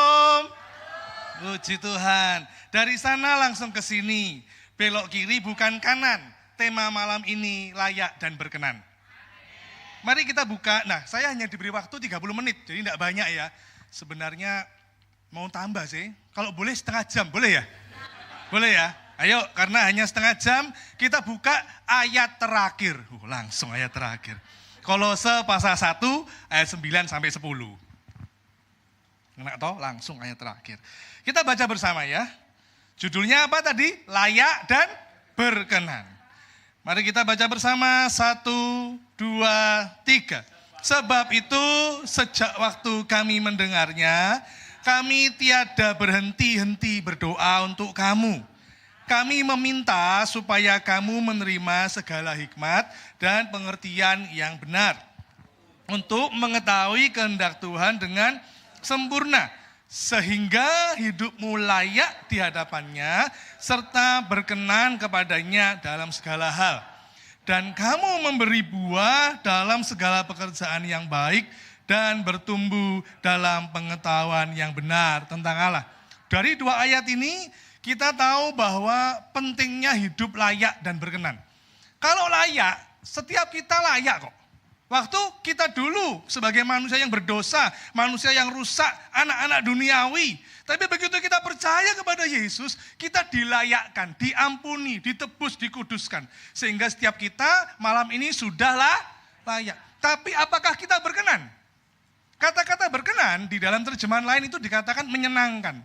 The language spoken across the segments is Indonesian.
Shalom. Puji Tuhan. Dari sana langsung ke sini. Belok kiri bukan kanan. Tema malam ini layak dan berkenan. Mari kita buka. Nah, saya hanya diberi waktu 30 menit. Jadi tidak banyak ya. Sebenarnya mau tambah sih. Kalau boleh setengah jam, boleh ya? Boleh ya? Ayo, karena hanya setengah jam, kita buka ayat terakhir. Langsung ayat terakhir. Kolose pasal 1 ayat 9 sampai 10. Enak toh? Langsung ayat terakhir. Kita baca bersama ya. Judulnya apa tadi? Layak dan berkenan. Mari kita baca bersama. 1, 2, 3. Sebab itu sejak waktu kami mendengarnya, kami tiada berhenti-henti berdoa untuk kamu. Kami meminta supaya kamu menerima segala hikmat dan pengertian yang benar, untuk mengetahui kehendak Tuhan dengan sempurna, sehingga hidupmu layak di hadapannya, serta berkenan kepadanya dalam segala hal. Dan kamu memberi buah dalam segala pekerjaan yang baik, dan bertumbuh dalam pengetahuan yang benar tentang Allah. Dari dua ayat ini, kita tahu bahwa pentingnya hidup layak dan berkenan. Kalau layak, setiap kita layak kok. Waktu kita dulu sebagai manusia yang berdosa, manusia yang rusak, anak-anak duniawi. Tapi begitu kita percaya kepada Yesus, kita dilayakkan, diampuni, ditebus, dikuduskan. Sehingga setiap kita malam ini sudahlah layak. Tapi apakah kita berkenan? Kata-kata berkenan di dalam terjemahan lain itu dikatakan menyenangkan.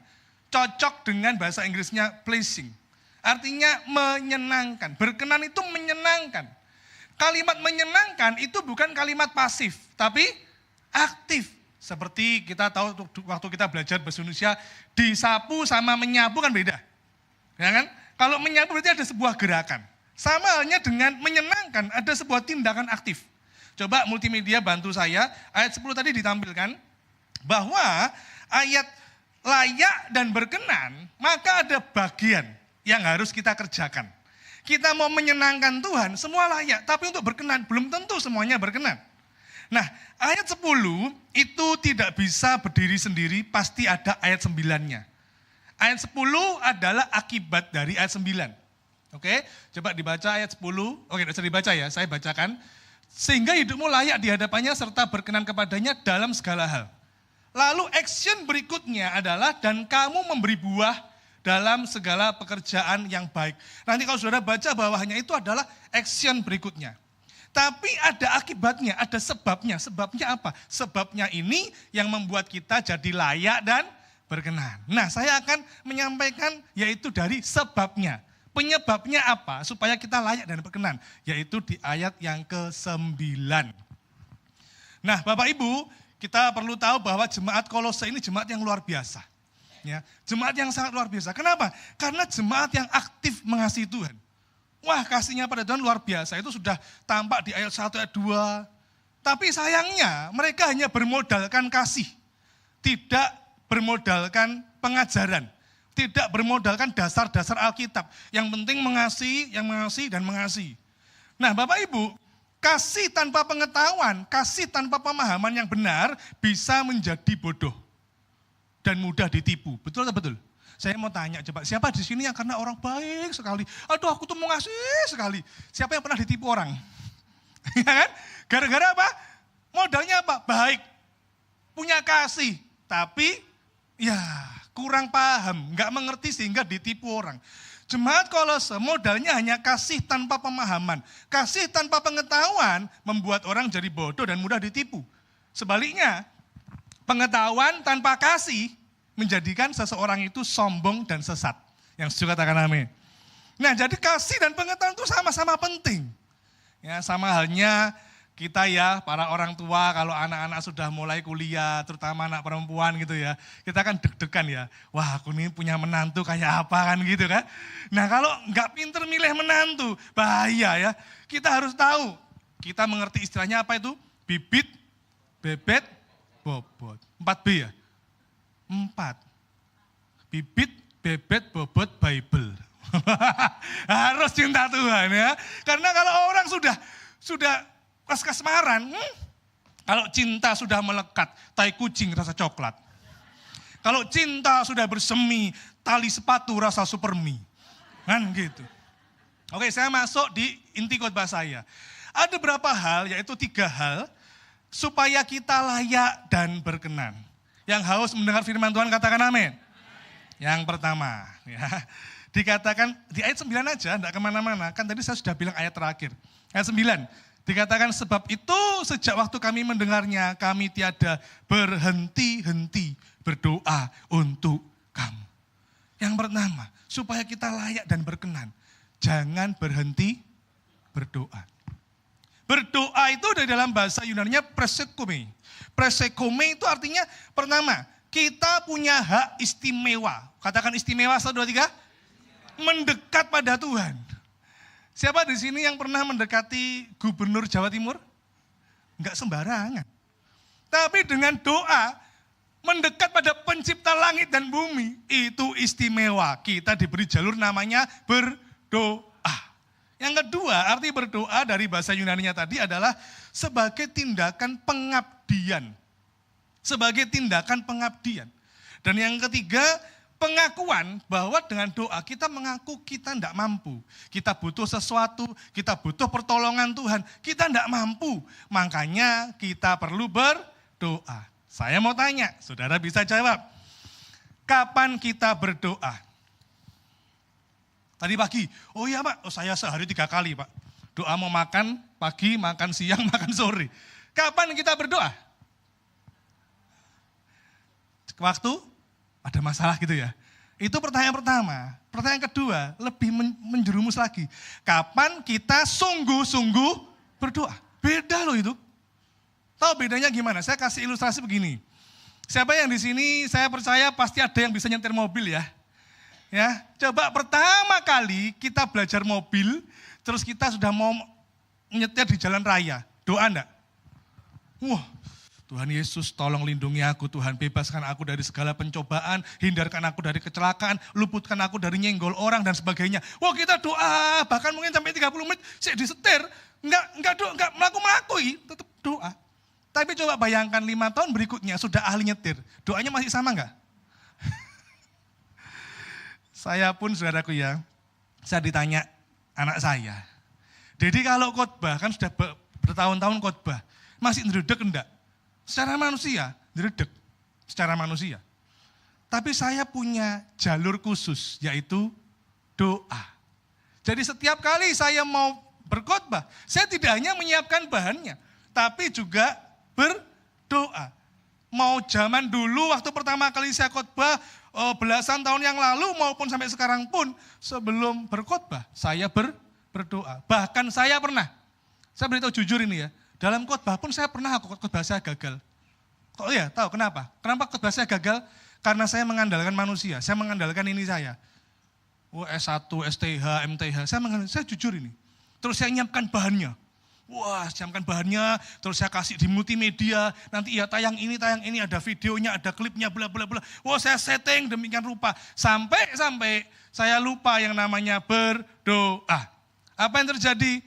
Cocok dengan bahasa Inggrisnya pleasing. Artinya menyenangkan. Berkenan itu menyenangkan. Kalimat menyenangkan itu bukan kalimat pasif, tapi aktif. Seperti kita tahu waktu kita belajar bahasa Indonesia, disapu sama menyapu kan beda. Ya kan? Kalau menyapu berarti ada sebuah gerakan. Sama halnya dengan menyenangkan, ada sebuah tindakan aktif. Coba multimedia bantu saya, ayat 10 tadi ditampilkan, bahwa ayat layak dan berkenan, maka ada bagian yang harus kita kerjakan. Kita mau menyenangkan Tuhan, semua layak. Tapi untuk berkenan, belum tentu semuanya berkenan. Nah, ayat 10 itu tidak bisa berdiri sendiri, pasti ada ayat 9-nya. Ayat 10 adalah akibat dari ayat 9. Oke, coba dibaca ayat 10. Oke, tidak usah dibaca ya, saya bacakan. Sehingga hidupmu layak di hadapannya serta berkenan kepadanya dalam segala hal. Lalu action berikutnya adalah dan kamu memberi buah dalam segala pekerjaan yang baik. Nanti kalau saudara baca bawahnya itu adalah action berikutnya. Tapi ada akibatnya, ada sebabnya. Sebabnya apa? Sebabnya ini yang membuat kita jadi layak dan berkenan. Nah, saya akan menyampaikan yaitu dari sebabnya. Penyebabnya apa? Supaya kita layak dan berkenan. Yaitu di ayat yang ke-9. Nah, Bapak Ibu, kita perlu tahu bahwa jemaat Kolose ini jemaat yang luar biasa. Ya, jemaat yang sangat luar biasa. Kenapa? Karena jemaat yang aktif mengasihi Tuhan. Wah, kasihnya pada Tuhan luar biasa. Itu sudah tampak di ayat 1, ayat 2. Tapi sayangnya mereka hanya bermodalkan kasih. Tidak bermodalkan pengajaran. Tidak bermodalkan dasar-dasar Alkitab. Yang penting mengasihi, yang mengasihi dan mengasihi. Nah, Bapak Ibu, kasih tanpa pengetahuan, kasih tanpa pemahaman yang benar bisa menjadi bodoh dan mudah ditipu. Betul atau betul? Saya mau tanya coba, siapa di sini yang karena orang baik sekali? Aduh, aku tuh mau ngasih sekali. Siapa yang pernah ditipu orang? Ya kan? Gara-gara apa? Modalnya apa? Baik. Punya kasih, tapi ya kurang paham, nggak mengerti sehingga ditipu orang. Jemaat Kolose modalnya hanya kasih tanpa pemahaman. Kasih tanpa pengetahuan membuat orang jadi bodoh dan mudah ditipu. Sebaliknya, pengetahuan tanpa kasih menjadikan seseorang itu sombong dan sesat. Yang setuju katakan amin. Nah, jadi kasih dan pengetahuan itu sama-sama penting. Ya, sama halnya kita ya, para orang tua kalau anak-anak sudah mulai kuliah, terutama anak perempuan gitu ya, kita kan deg-degan ya, wah aku ini punya menantu kayak apa kan gitu kan. Nah kalau nggak pinter milih menantu, bahaya ya. Kita harus tahu, kita mengerti istilahnya apa itu? Bibit, bebet, bobot. 4B ya? 4. Bibit, bebet, bobot, Bible. Harus cinta Tuhan ya. Karena kalau orang sudah kasmaran, kalau cinta sudah melekat, tai kucing rasa coklat. Kalau cinta sudah bersemi, tali sepatu rasa supermi. Kan gitu. Oke, saya masuk di inti khotbah saya. Ada beberapa hal, yaitu 3 hal, supaya kita layak dan berkenan. Yang haus mendengar firman Tuhan katakan amin. Yang pertama, ya, dikatakan di ayat 9 aja, enggak kemana-mana. Kan tadi saya sudah bilang ayat terakhir. Ayat 9, dikatakan sebab itu sejak waktu kami mendengarnya, kami tiada berhenti-henti berdoa untuk kamu. Yang pertama, supaya kita layak dan berkenan, jangan berhenti berdoa. Berdoa itu dari dalam bahasa Yunani-nya presekome. Presekome itu artinya pertama, kita punya hak istimewa. Katakan istimewa, 1, 2, 3. Mendekat pada Tuhan. Siapa di sini yang pernah mendekati Gubernur Jawa Timur? Enggak sembarangan. Tapi dengan doa, mendekat pada pencipta langit dan bumi, itu istimewa. Kita diberi jalur namanya berdoa. Yang kedua, arti berdoa dari bahasa Yunani-nya tadi adalah sebagai tindakan pengabdian. Sebagai tindakan pengabdian. Dan yang ketiga, pengakuan bahwa dengan doa kita mengaku kita tidak mampu. Kita butuh sesuatu, kita butuh pertolongan Tuhan. Kita tidak mampu, makanya kita perlu berdoa. Saya mau tanya, saudara bisa jawab. Kapan kita berdoa? Tadi pagi, oh iya Pak, saya sehari 3 kali Pak. Doa mau makan, pagi, makan siang, makan sore. Kapan kita berdoa? Waktu ada masalah gitu ya. Itu pertanyaan pertama. Pertanyaan kedua, lebih menjerumus lagi. Kapan kita sungguh-sungguh berdoa? Beda loh itu. Tahu bedanya gimana? Saya kasih ilustrasi begini. Siapa yang di sini saya percaya pasti ada yang bisa nyetir mobil ya. Ya, coba pertama kali kita belajar mobil, terus kita sudah mau nyetir di jalan raya. Doa enggak? Wah, Tuhan Yesus tolong lindungi aku, Tuhan bebaskan aku dari segala pencobaan, hindarkan aku dari kecelakaan, luputkan aku dari nyenggol orang dan sebagainya. Wah kita doa, bahkan mungkin sampai 30 menit, saya disetir, enggak melaku-melakui, tetap doa. Tapi coba bayangkan 5 tahun berikutnya sudah ahli nyetir, doanya masih sama enggak? Saya pun saudaraku ya, saya ditanya anak saya. Jadi kalau khotbah kan sudah bertahun-tahun khotbah, masih ndredeg enggak? Secara manusia, ndredeg secara manusia. Tapi saya punya jalur khusus, yaitu doa. Jadi setiap kali saya mau berkhotbah, saya tidak hanya menyiapkan bahannya, tapi juga berdoa. Mau zaman dulu waktu pertama kali saya khotbah, belasan tahun yang lalu maupun sampai sekarang pun sebelum berkhotbah saya berdoa. Bahkan saya beritahu jujur ini ya, dalam khotbah pun saya pernah khotbah saya gagal. Kok ya? Tahu kenapa? Kenapa khotbah saya gagal? Karena saya mengandalkan manusia, saya mengandalkan ini saya. S1, STH, MTH, saya jujur ini. Terus saya nyiapkan bahannya. Wah, siapkan bahannya, terus saya kasih di multimedia, nanti ya tayang ini, ada videonya, ada klipnya, bla bla bla. Wah, saya setting demikian rupa. Sampai saya lupa yang namanya berdoa. Apa yang terjadi?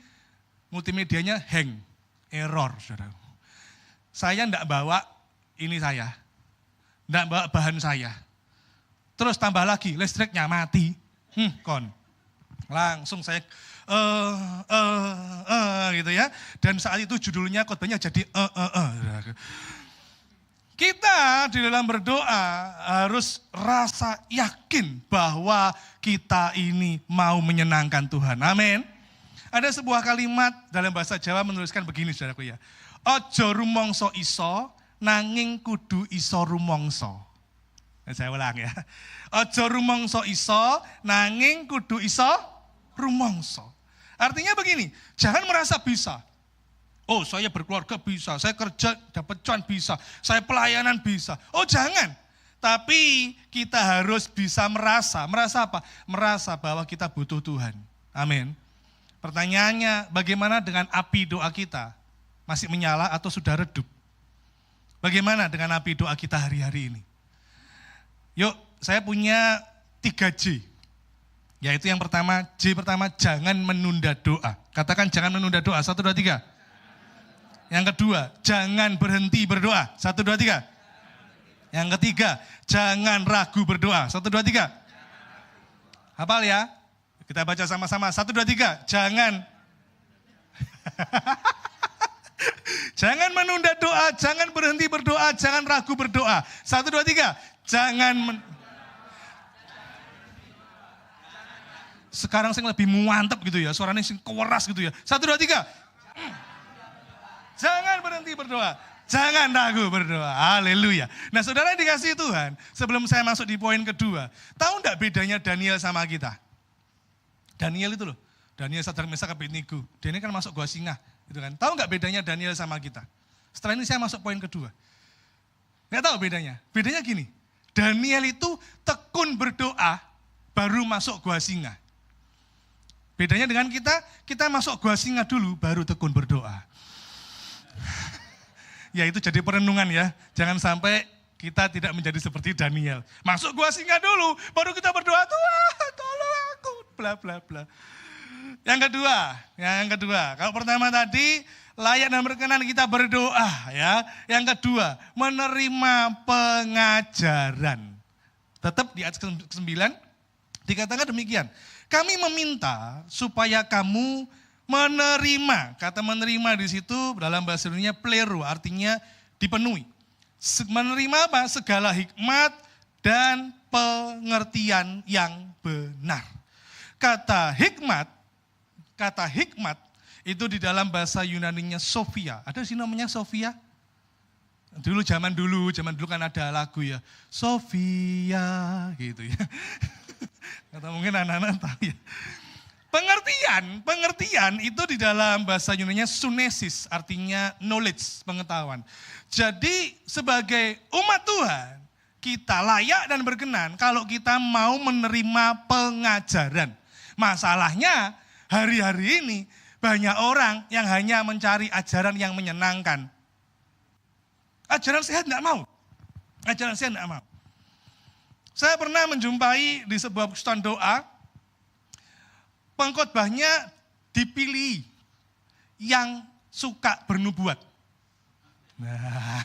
Multimedianya hang, error, saudara. Saya enggak bawa ini saya, enggak bawa bahan saya. Terus tambah lagi, listriknya mati. Langsung saya gitu ya. Dan saat itu judulnya khotbahnya jadi Kita di dalam berdoa harus rasa yakin bahwa kita ini mau menyenangkan Tuhan. Amin. Ada sebuah kalimat dalam bahasa Jawa menuliskan begini saudaraku ya. Ojo rumongso iso nanging kudu iso rumongso. Saya ulang ya. Ojo rumongso iso nanging kudu iso rumongso. Artinya begini, jangan merasa bisa. Oh saya berkeluarga bisa, saya kerja dapat cuan bisa, saya pelayanan bisa. Oh jangan, tapi kita harus bisa merasa apa? Merasa bahwa kita butuh Tuhan. Amin. Pertanyaannya, bagaimana dengan api doa kita? Masih menyala atau sudah redup? Bagaimana dengan api doa kita hari-hari ini? Yuk, saya punya 3J. Yaitu yang pertama, J pertama, jangan menunda doa. Katakan jangan menunda doa, 1, 2, 3. Yang kedua, jangan berhenti berdoa, 1, 2, 3. Yang ketiga, jangan ragu berdoa. 1, 2, 3. Hafal ya? Kita baca sama-sama. 1, 2, 3. Jangan menunda doa, jangan berhenti berdoa, jangan ragu berdoa. 1, 2, 3. Sekarang saya lebih mantep gitu ya, suaranya sing keras gitu ya. 1, 2, 3. Jangan berhenti berdoa, jangan ragu berdoa. Haleluya. Nah saudara dikasih Tuhan, sebelum saya masuk di poin kedua, tahu enggak bedanya Daniel sama kita? Daniel itu loh, Daniel, Sadrak, Mesak, Abednego. Dia ini kan masuk gua singa, gitu kan. Tahu enggak bedanya Daniel sama kita? Setelah ini saya masuk poin kedua. Enggak tahu bedanya. Bedanya gini, Daniel itu tekun berdoa baru masuk gua singa. Bedanya dengan kita masuk gua singa dulu baru tekun berdoa. Ya itu jadi perenungan ya. Jangan sampai kita tidak menjadi seperti Daniel. Masuk gua singa dulu, baru kita berdoa, Tuhan tolong aku, bla bla bla. Yang kedua, kalau pertama tadi layak dan berkenan kita berdoa ya. Yang kedua, menerima pengajaran. Tetap di ayat ke-9 dikatakan demikian. Kami meminta supaya kamu menerima. Kata menerima di situ dalam bahasa Indonesia plero, artinya dipenuhi. Menerima apa? Segala hikmat dan pengertian yang benar. Kata hikmat itu di dalam bahasa Yunaninya Sophia. Ada sih namanya Sophia? Zaman dulu kan ada lagu ya. Sophia gitu ya. Atau mungkin anak-anak tahu ya. Pengertian itu di dalam bahasa Yunaninya sunesis, artinya knowledge, pengetahuan. Jadi sebagai umat Tuhan, kita layak dan berkenan kalau kita mau menerima pengajaran. Masalahnya hari-hari ini banyak orang yang hanya mencari ajaran yang menyenangkan. Ajaran sehat enggak mau. Saya pernah menjumpai di sebuah persekutuan doa, pengkhotbahnya dipilih yang suka bernubuat. Nah,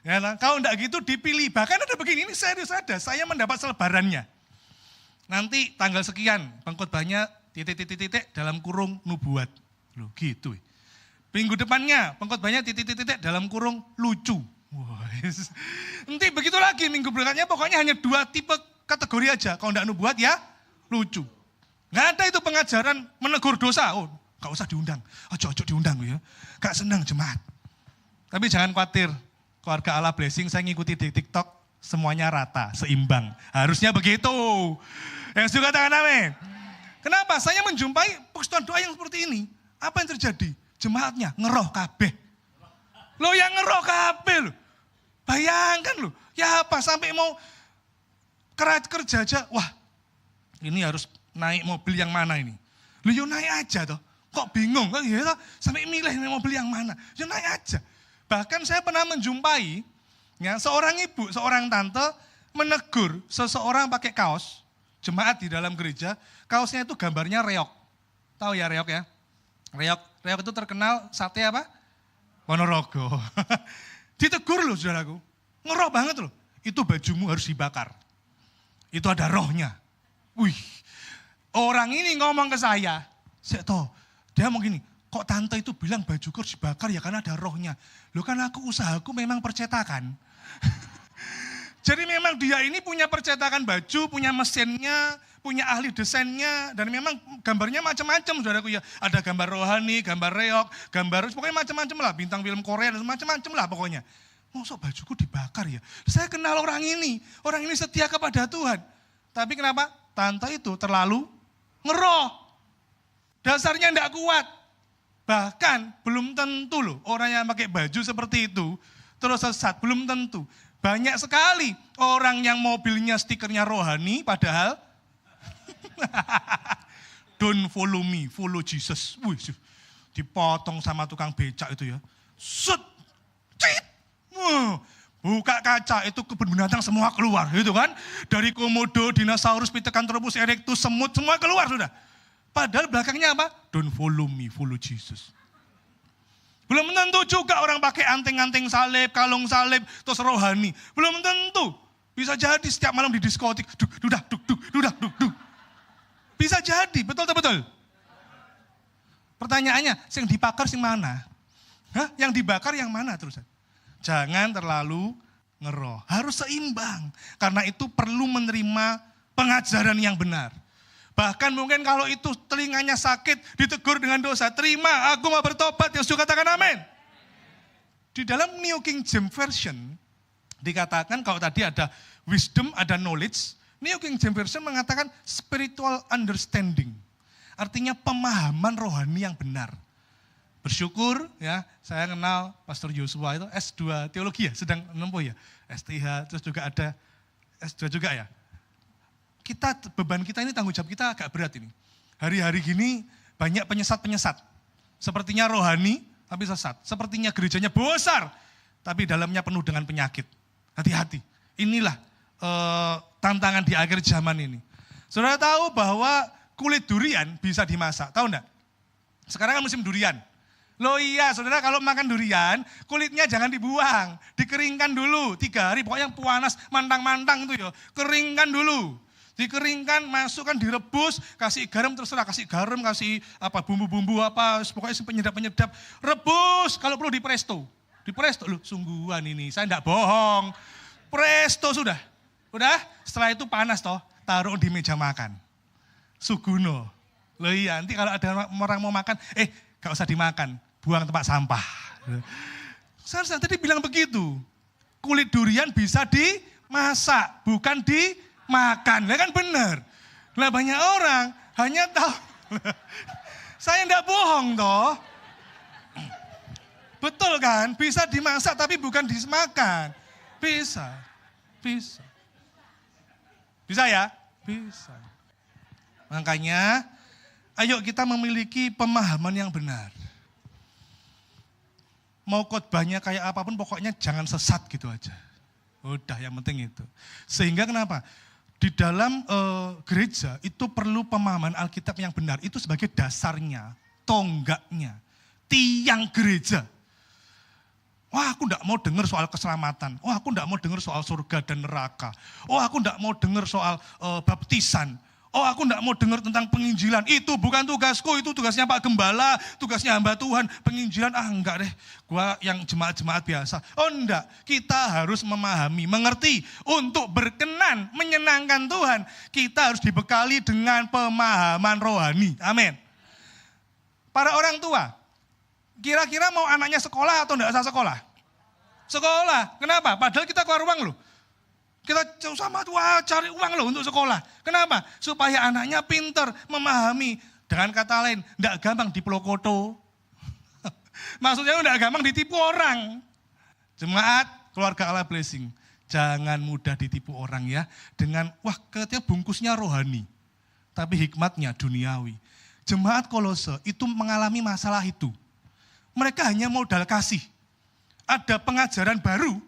ya, kalau enggak gitu dipilih. Bahkan ada begini, ini serius ada, saya mendapat selebarannya. Nanti tanggal sekian, pengkhotbahnya titik-titik dalam kurung nubuat. Loh gitu. Minggu depannya, pengkhotbahnya titik-titik dalam kurung lucu. Nanti begitu lagi minggu berikutnya, pokoknya hanya 2 tipe kategori aja. Kalau enggak nubuat ya lucu. Nggak ada itu pengajaran menegur dosa. Oh, nggak usah diundang. Ojo diundang ya. Gak senang jemaat. Tapi jangan khawatir. Keluarga Allah Blessing saya ngikuti di TikTok semuanya rata, seimbang. Harusnya begitu. Yang suka tangan amin. Kenapa? Saya menjumpai persekutuan doa yang seperti ini. Apa yang terjadi? Jemaatnya ngeroh kabeh. Loh yang ngeroh kabeh loh. Bayangkan loh. Ya apa sampai mau kerja aja. Wah ini harus naik mobil yang mana ini? Lu yuk naik aja toh. Kok bingung? Kok ya toh? Sampai milih mobil yang mana? Yuk naik aja. Bahkan saya pernah menjumpai ya, seorang ibu, seorang tante menegur seseorang pakai kaos jemaat di dalam gereja. Kaosnya itu gambarnya reok. Tahu ya reok ya? Reok itu terkenal sate apa? Ponorogo. Ditegur loh saudaraku. Ngeroh banget loh. Itu bajumu harus dibakar. Itu ada rohnya. Wih. Orang ini ngomong ke saya tahu, dia mau gini, kok tante itu bilang bajuku harus dibakar ya karena ada rohnya. Loh kan usahaku memang percetakan. Jadi memang dia ini punya percetakan baju, punya mesinnya, punya ahli desainnya, dan memang gambarnya macam-macam saudaraku ya. Ada gambar rohani, gambar reok, gambar, pokoknya macam-macam lah, bintang film Korea, dan macam-macam lah pokoknya. Masa bajuku dibakar ya? Saya kenal orang ini setia kepada Tuhan. Tapi kenapa? Tante itu terlalu ngeroh. Dasarnya enggak kuat. Bahkan belum tentu loh orang yang pakai baju seperti itu terus sesat, belum tentu. Banyak sekali orang yang mobilnya stikernya rohani padahal don't follow me, follow Jesus. Wih, dipotong sama tukang becak itu ya. Set, cit. Buka kaca itu kebun binatang semua keluar gitu kan. Dari komodo, dinosaurus, pithecanthropus erectus, semut semua keluar sudah. Padahal belakangnya apa? Don't follow me, follow Jesus. Belum tentu juga orang pakai anting-anting salib, kalung salib, terus rohani. Belum tentu. Bisa jadi setiap malam di diskotik, dudak, duk. Bisa jadi, betul tak betul? Pertanyaannya, yang dibakar sing mana? Hah? Yang dibakar yang mana terus? Jangan terlalu ngeroh, harus seimbang. Karena itu perlu menerima pengajaran yang benar. Bahkan mungkin kalau itu telinganya sakit, ditegur dengan dosa, terima, aku mau bertobat, yang suka katakan amin. Di dalam New King James Version, dikatakan kalau tadi ada wisdom, ada knowledge, New King James Version mengatakan spiritual understanding. Artinya pemahaman rohani yang benar. Bersyukur ya, saya kenal Pastor Yosua itu S2 teologi ya, sedang menempuh ya. STH, terus juga ada S2 juga ya. Beban kita ini, tanggung jawab kita agak berat ini. Hari-hari gini banyak penyesat-penyesat. Sepertinya rohani, tapi sesat. Sepertinya gerejanya besar, tapi dalamnya penuh dengan penyakit. Hati-hati. Inilah tantangan di akhir zaman ini. Saudara tahu bahwa kulit durian bisa dimasak, tahu enggak? Sekarang kan musim durian. Loh iya, saudara kalau makan durian, kulitnya jangan dibuang. Dikeringkan dulu, 3 hari, pokoknya yang panas, mantang-mantang itu ya. Keringkan dulu. Dikeringkan, masukkan, direbus, kasih garam, terserah, kasih garam, kasih apa bumbu-bumbu apa, pokoknya penyedap-penyedap. Rebus, kalau perlu di presto. Di presto, loh sungguhan ini, saya enggak bohong. Presto sudah. Udah, setelah itu panas toh, taruh di meja makan. Suguno. Loh iya, nanti kalau ada orang mau makan, gak usah dimakan, buang tempat sampah. Saya tadi bilang begitu. Kulit durian bisa dimasak, bukan dimakan. Lah kan benar. Lah banyak orang hanya tahu. Saya enggak bohong toh. Betul kan? Bisa dimasak tapi bukan dimakan. Bisa. Bisa ya? Bisa. Makanya, ayo kita memiliki pemahaman yang benar. Mau khotbahnya kayak apapun, pokoknya jangan sesat gitu aja. Udah, yang penting itu. Sehingga kenapa? Di dalam gereja itu perlu pemahaman Alkitab yang benar. Itu sebagai dasarnya, tonggaknya, tiang gereja. Wah, aku enggak mau dengar soal keselamatan. Wah, aku enggak mau dengar soal surga dan neraka. Oh, aku enggak mau dengar soal baptisan. Oh, aku enggak mau dengar tentang penginjilan. Itu bukan tugasku, itu tugasnya Pak Gembala, tugasnya hamba Tuhan. Penginjilan, enggak deh. Gua yang jemaat-jemaat biasa. Oh enggak, kita harus memahami, mengerti. Untuk berkenan, menyenangkan Tuhan, kita harus dibekali dengan pemahaman rohani. Amin. Para orang tua, kira-kira mau anaknya sekolah atau enggak usah sekolah? Sekolah. Kenapa? Padahal kita keluar uang loh. Kita sama tua cari uang loh untuk sekolah. Kenapa? Supaya anaknya pintar, memahami. Dengan kata lain, enggak gampang diplokoto. Maksudnya enggak gampang ditipu orang. Jemaat, keluarga Allah Blessing. Jangan mudah ditipu orang ya. Dengan, katanya bungkusnya rohani. Tapi hikmatnya duniawi. Jemaat Kolose itu mengalami masalah itu. Mereka hanya modal kasih. Ada pengajaran baru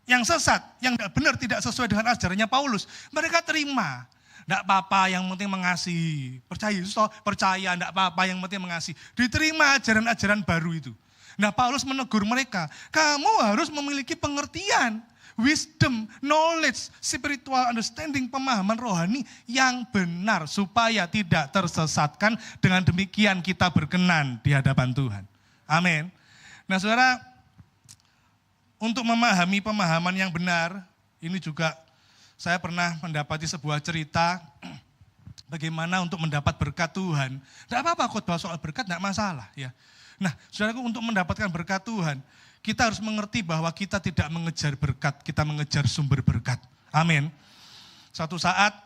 yang sesat, yang tidak benar, tidak sesuai dengan ajarannya Paulus. Mereka terima. Tidak apa-apa, yang penting mengasihi. Percaya, tidak apa-apa, yang penting mengasihi. Diterima ajaran-ajaran baru itu. Nah, Paulus menegur mereka, kamu harus memiliki pengertian, wisdom, knowledge, spiritual understanding, pemahaman rohani yang benar, supaya tidak tersesatkan. Dengan demikian kita berkenan di hadapan Tuhan. Amin. Nah, saudara, untuk memahami pemahaman yang benar, ini juga saya pernah mendapati sebuah cerita bagaimana untuk mendapat berkat Tuhan. Tidak apa-apa khotbah soal berkat, tidak masalah ya. Nah, saudaraku, untuk mendapatkan berkat Tuhan, kita harus mengerti bahwa kita tidak mengejar berkat, kita mengejar sumber berkat. Amin. Suatu saat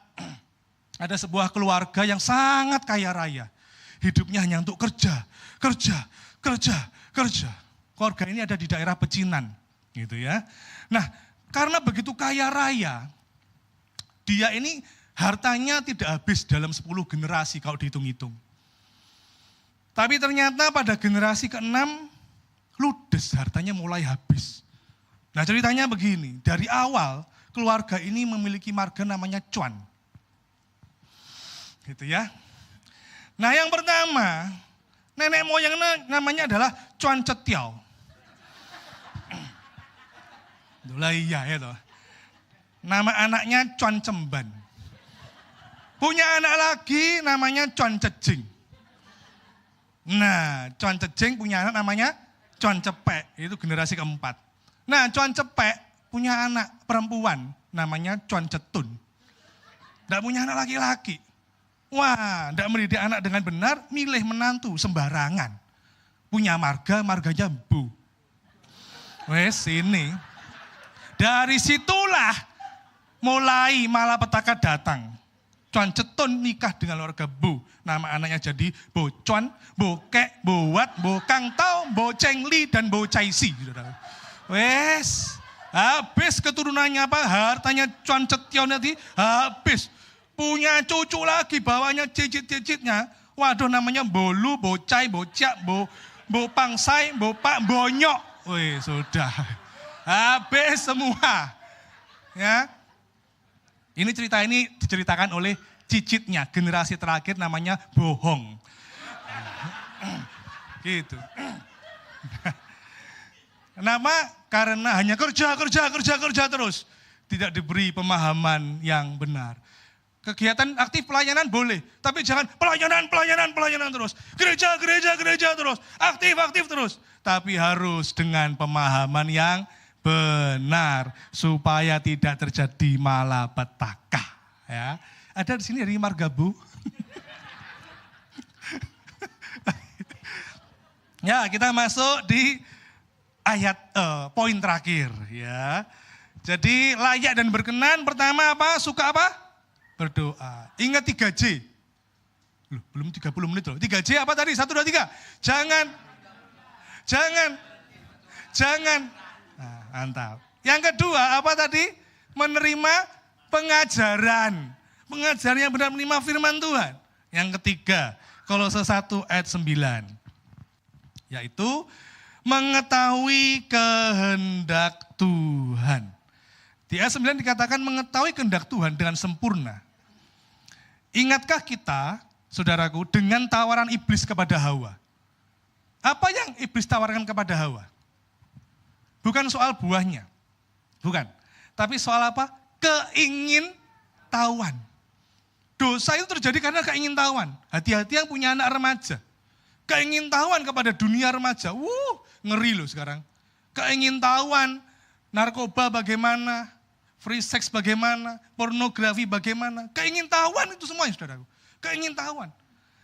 ada sebuah keluarga yang sangat kaya raya. Hidupnya hanya untuk kerja. Keluarga ini ada di daerah pecinan. Gitu ya. Nah, karena begitu kaya raya, dia ini hartanya tidak habis dalam 10 generasi kalau dihitung-hitung. Tapi ternyata pada generasi ke-6, ludes, hartanya mulai habis. Nah, ceritanya begini, dari awal keluarga ini memiliki marga namanya Cuan. Gitu ya. Nah, yang pertama, nenek moyangnya namanya adalah Cuan Cetiau. Lah iya ya toh. Nama anaknya Cuan Cemban. Punya anak lagi namanya Cuan Cejing. Nah, Cuan Cejing punya anak namanya Cuan Cepek. Itu generasi keempat. Nah, Cuan Cepek punya anak perempuan namanya Cuan Cetun. Tidak punya anak laki-laki. Wah, tidak mendidik anak dengan benar, milih menantu sembarangan. Punya marganya Bu. Wes ini. Dari situlah mulai malapetaka datang. Cuan Cetun nikah dengan keluarga Bu. Nama anaknya jadi Bo Cuan, Bo Kek, Bo Wat, Bo Kang Tao, Bo Cheng Li, dan Bo Chai Si. Wes, habis keturunannya apa? Hartanya Cuan Cetiau nanti habis. Punya cucu lagi, bawahnya cicit-cicitnya. Waduh, namanya Bolu, Bo Chai, Bo Ciak, Bo Pangsai, Bo Pak, Bonyok. Wih, sudah. Habis semua. Ya. Ini cerita ini diceritakan oleh cicitnya, generasi terakhir namanya Bohong. Gitu. Kenapa? Karena hanya kerja terus. Tidak diberi pemahaman yang benar. Kegiatan aktif pelayanan boleh, tapi jangan pelayanan terus. Gereja terus. Aktif terus. Tapi harus dengan pemahaman yang benar supaya tidak terjadi malapetaka. Ya, ada di sini dari Margabu. Ya, kita masuk di ayat poin terakhir. Ya, jadi layak dan berkenan. Pertama apa? Suka apa? Berdoa. Ingat 3J. Loh, belum 30 menit loh. 3J apa tadi? 1, 2, 3. Jangan. Nah, mantap. Yang kedua apa tadi? Menerima pengajaran. Pengajaran yang benar, menerima firman Tuhan. Yang ketiga, Kolose 1 ayat 9. Yaitu mengetahui kehendak Tuhan. Di ayat 9 dikatakan mengetahui kehendak Tuhan dengan sempurna. Ingatkah kita, saudaraku, dengan tawaran iblis kepada Hawa? Apa yang iblis tawarkan kepada Hawa? Bukan soal buahnya. Bukan. Tapi soal apa? Keingintahuan. Dosa itu terjadi karena keingintahuan. Hati-hati yang punya anak remaja. Keingintahuan kepada dunia remaja. Ngeri loh sekarang. Keingintahuan, narkoba bagaimana, free sex bagaimana, pornografi bagaimana. Keingintahuan itu semuanya, saudaraku. Keingintahuan.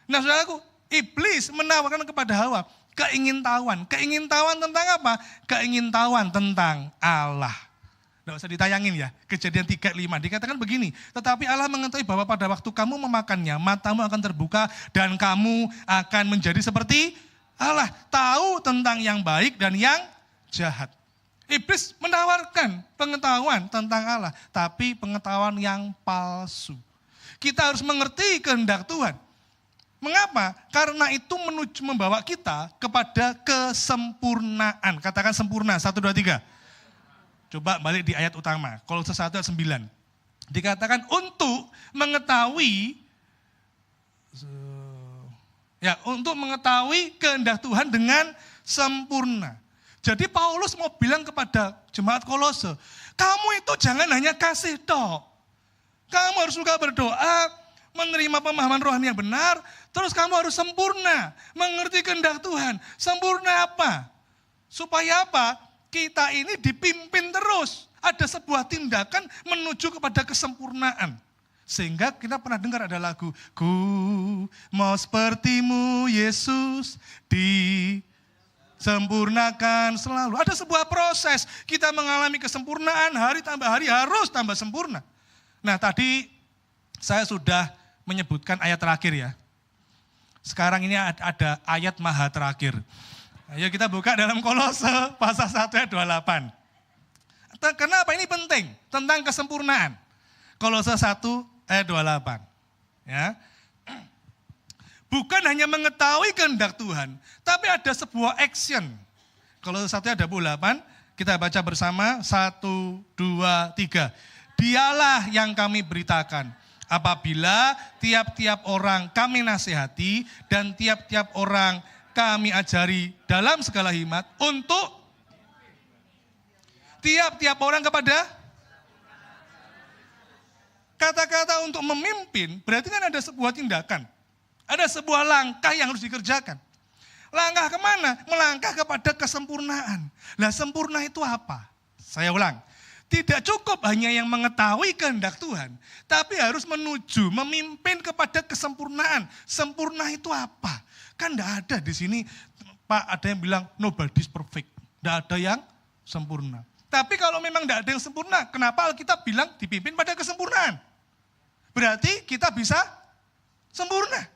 Nah, saudaraku, iblis menawarkan kepada Hawa keingintahuan. Keingintahuan tentang apa? Keingintahuan tentang Allah. Tidak usah ditayangin ya, Kejadian 3:5. Dikatakan begini, tetapi Allah mengetahui bahwa pada waktu kamu memakannya, matamu akan terbuka dan kamu akan menjadi seperti Allah. Tahu tentang yang baik dan yang jahat. Iblis menawarkan pengetahuan tentang Allah, tapi pengetahuan yang palsu. Kita harus mengerti kehendak Tuhan. Mengapa? Karena itu membawa kita kepada kesempurnaan. Katakan sempurna, 1, 2, 3. Coba balik di ayat utama, Kolose 1 ayat 9. Dikatakan untuk mengetahui kehendak Tuhan dengan sempurna. Jadi Paulus mau bilang kepada jemaat Kolose, kamu itu jangan hanya kasih tok. Kamu harus juga berdoa, menerima pemahaman rohani yang benar, terus kamu harus sempurna, mengerti kehendak Tuhan. Sempurna apa? Supaya apa? Kita ini dipimpin terus. Ada sebuah tindakan menuju kepada kesempurnaan. Sehingga kita pernah dengar ada lagu, ku mau sepertimu Yesus disempurnakan selalu. Ada sebuah proses, kita mengalami kesempurnaan, hari tambah hari harus tambah sempurna. Nah tadi saya sudah menyebutkan ayat terakhir ya. Sekarang ini ada ayat maha terakhir. Ayo kita buka dalam Kolose pasal 1 ayat 28. Kenapa ini penting? Tentang kesempurnaan. Kolose 1 ayat 28. Ya. Bukan hanya mengetahui kehendak Tuhan, tapi ada sebuah action. Kolose 1 ayat 28, kita baca bersama, 1, 2, 3. Dialah yang kami beritakan, apabila tiap-tiap orang kami nasihati dan tiap-tiap orang kami ajari dalam segala hikmat untuk tiap-tiap orang kepada kata-kata untuk memimpin berarti kan ada sebuah tindakan. Ada sebuah langkah yang harus dikerjakan. Langkah kemana? Melangkah kepada kesempurnaan. Lah sempurna itu apa? Saya ulang. Tidak cukup hanya yang mengetahui kehendak Tuhan. Tapi harus menuju, memimpin kepada kesempurnaan. Sempurna itu apa? Kan enggak ada di sini, Pak, ada yang bilang nobody's perfect. Enggak ada yang sempurna. Tapi kalau memang enggak ada yang sempurna, kenapa Alkitab bilang dipimpin pada kesempurnaan? Berarti kita bisa sempurna.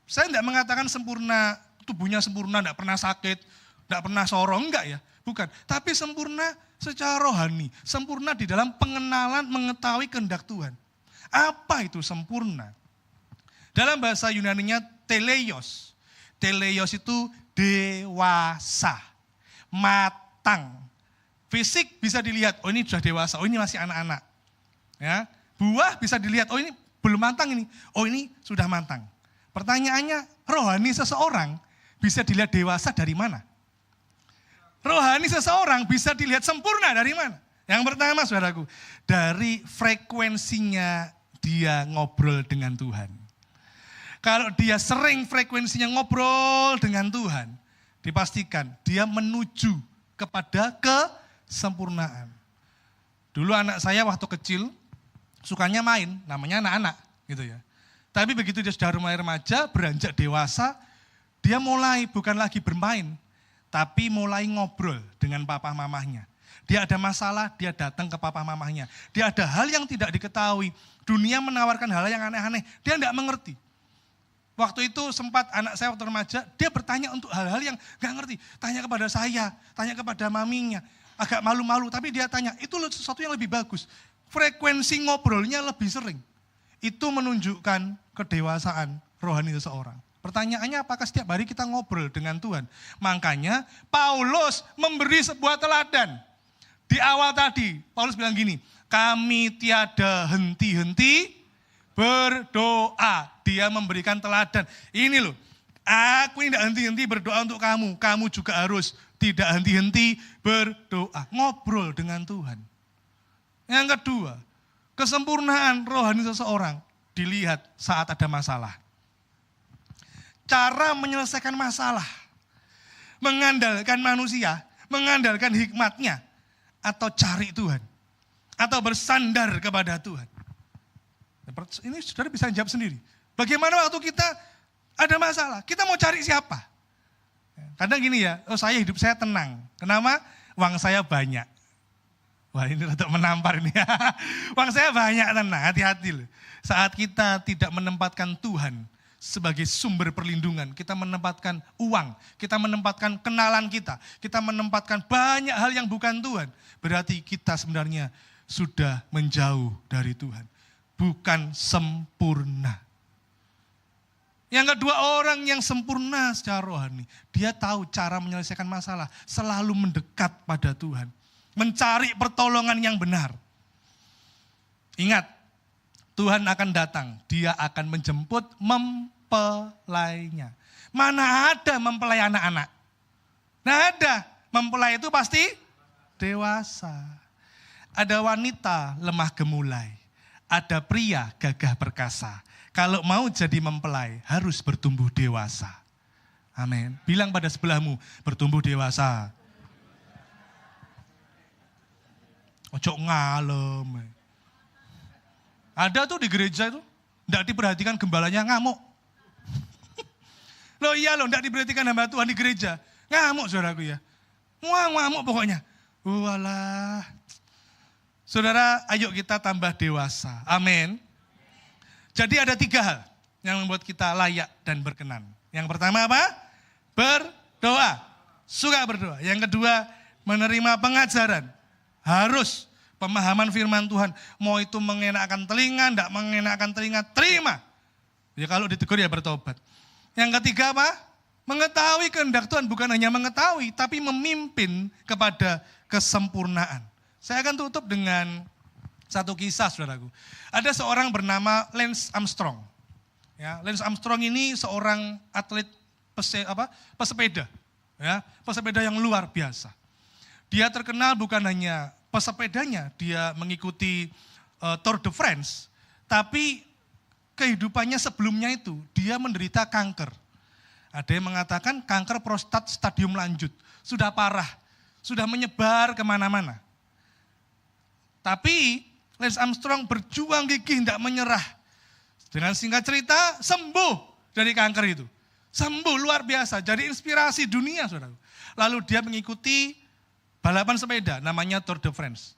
Saya enggak mengatakan sempurna, tubuhnya sempurna, enggak pernah sakit, enggak pernah sorong, enggak ya. Bukan, tapi sempurna secara rohani, sempurna di dalam pengenalan mengetahui kehendak Tuhan. Apa itu sempurna? Dalam bahasa Yunaninya teleios. Teleios itu dewasa, matang. Fisik bisa dilihat, oh ini sudah dewasa, oh ini masih anak-anak. Ya, buah bisa dilihat, oh ini belum matang ini, oh ini sudah matang. Pertanyaannya, rohani seseorang bisa dilihat dewasa dari mana? Rohani seseorang bisa dilihat sempurna dari mana? Yang pertama, saudaraku, dari frekuensinya dia ngobrol dengan Tuhan. Kalau dia sering frekuensinya ngobrol dengan Tuhan, dipastikan dia menuju kepada kesempurnaan. Dulu anak saya waktu kecil sukanya main, namanya anak-anak gitu ya. Tapi begitu dia sudah remaja, beranjak dewasa, dia mulai bukan lagi bermain, tapi mulai ngobrol dengan papa mamahnya. Dia ada masalah, dia datang ke papa mamahnya. Dia ada hal yang tidak diketahui. Dunia menawarkan hal yang aneh-aneh, dia tidak mengerti. Waktu itu sempat anak saya waktu remaja, dia bertanya untuk hal-hal yang gak ngerti. Tanya kepada saya, tanya kepada maminya. Agak malu-malu, tapi dia tanya, itu sesuatu yang lebih bagus. Frekuensi ngobrolnya lebih sering. Itu menunjukkan kedewasaan rohani seseorang. Pertanyaannya apakah setiap hari kita ngobrol dengan Tuhan? Makanya Paulus memberi sebuah teladan. Di awal tadi, Paulus bilang gini, kami tiada henti-henti berdoa. Dia memberikan teladan. Ini loh, aku ini tidak henti-henti berdoa untuk kamu. Kamu juga harus tidak henti-henti berdoa. Ngobrol dengan Tuhan. Yang kedua, kesempurnaan rohani seseorang dilihat saat ada masalah. Cara menyelesaikan masalah, mengandalkan manusia, mengandalkan hikmatnya, atau cari Tuhan, atau bersandar kepada Tuhan. Ini saudara bisa jawab sendiri. Bagaimana waktu kita ada masalah, kita mau cari siapa? Kadang gini ya, oh saya hidup saya tenang. Kenapa? Uang saya banyak. Wah ini untuk menampar ini. Uang saya banyak, tenang, hati-hati loh. Saat kita tidak menempatkan Tuhan sebagai sumber perlindungan, kita menempatkan uang, kita menempatkan kenalan kita menempatkan banyak hal yang bukan Tuhan. Berarti kita sebenarnya sudah menjauh dari Tuhan. Bukan sempurna. Yang kedua, orang yang sempurna secara rohani, dia tahu cara menyelesaikan masalah, selalu mendekat pada Tuhan. Mencari pertolongan yang benar. Ingat, Tuhan akan datang, dia akan menjemput mempelainya. Mana ada mempelai anak-anak? Nah ada, mempelai itu pasti dewasa. Ada wanita lemah gemulai, ada pria gagah perkasa. Kalau mau jadi mempelai harus bertumbuh dewasa. Amin. Bilang pada sebelahmu, bertumbuh dewasa. Ojo ngalem. Ada tuh di gereja itu, enggak diperhatikan gembalanya ngamuk. Loh iya loh, enggak diperhatikan hamba Tuhan di gereja. Ngamuk saudaraku ya. Ngamuk pokoknya. Walah. Saudara, ayo kita tambah dewasa. Amin. Jadi ada 3 hal yang membuat kita layak dan berkenan. Yang pertama apa? Berdoa. Suka berdoa. Yang kedua, menerima pengajaran. Harus pemahaman firman Tuhan. Mau itu mengenakan telinga, enggak mengenakan telinga, terima. Ya kalau ditegur ya bertobat. Yang ketiga apa? Mengetahui kehendak Tuhan. Bukan hanya mengetahui, tapi memimpin kepada kesempurnaan. Saya akan tutup dengan satu kisah, saudaraku. Ada seorang bernama Lance Armstrong. Ya, Lance Armstrong ini seorang atlet pesepeda. Ya, pesepeda yang luar biasa. Dia terkenal bukan hanya pesepedanya, dia mengikuti Tour de France, tapi kehidupannya sebelumnya itu dia menderita kanker. Ada yang mengatakan kanker prostat stadium lanjut, sudah parah, sudah menyebar kemana-mana. Tapi Lance Armstrong berjuang gigih, tidak menyerah. Dengan singkat cerita, sembuh dari kanker itu. Sembuh luar biasa, jadi inspirasi dunia, saudara. Lalu dia mengikuti balapan sepeda, namanya Tour de France.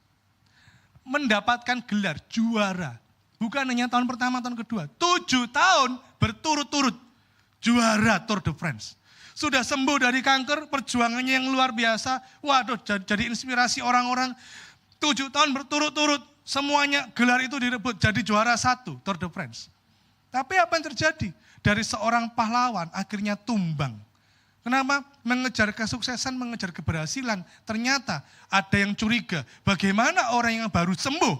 Mendapatkan gelar juara. Bukan hanya tahun pertama, tahun kedua. 7 tahun berturut-turut juara Tour de France. Sudah sembuh dari kanker, perjuangannya yang luar biasa. Waduh, jadi inspirasi orang-orang. 7 tahun berturut-turut, semuanya gelar itu direbut, jadi juara 1 Tour de France. Tapi apa yang terjadi? Dari seorang pahlawan akhirnya tumbang. Kenapa? Mengejar kesuksesan, mengejar keberhasilan. Ternyata ada yang curiga, bagaimana orang yang baru sembuh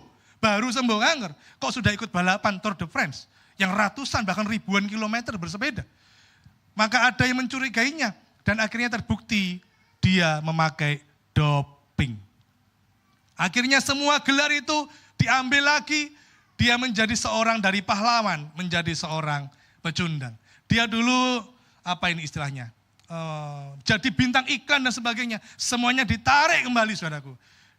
kanker, kok sudah ikut balapan Tour de France, yang ratusan bahkan ribuan kilometer bersepeda. Maka ada yang mencurigainya, dan akhirnya terbukti dia memakai doping. Akhirnya semua gelar itu diambil lagi, dia menjadi seorang dari pahlawan, menjadi seorang pecundang. Dia dulu, apa ini istilahnya, jadi bintang iklan dan sebagainya, semuanya ditarik kembali, saudaraku.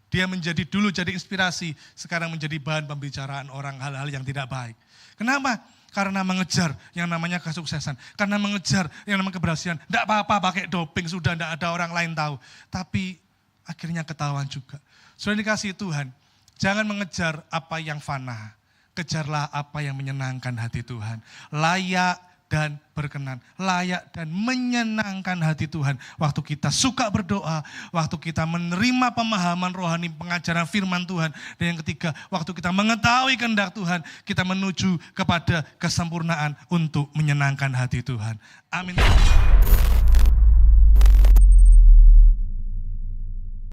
Dia menjadi dulu jadi inspirasi, sekarang menjadi bahan pembicaraan orang hal-hal yang tidak baik. Kenapa? Karena mengejar yang namanya kesuksesan, karena mengejar yang namanya keberhasilan. Tidak apa-apa pakai doping, sudah tidak ada orang lain tahu. Tapi akhirnya ketahuan juga. Sudah dikasih Tuhan, jangan mengejar apa yang fana, kejarlah apa yang menyenangkan hati Tuhan. Layak dan berkenan, layak dan menyenangkan hati Tuhan. Waktu kita suka berdoa, waktu kita menerima pemahaman rohani, pengajaran firman Tuhan. Dan yang ketiga, waktu kita mengetahui kehendak Tuhan, kita menuju kepada kesempurnaan untuk menyenangkan hati Tuhan. Amin.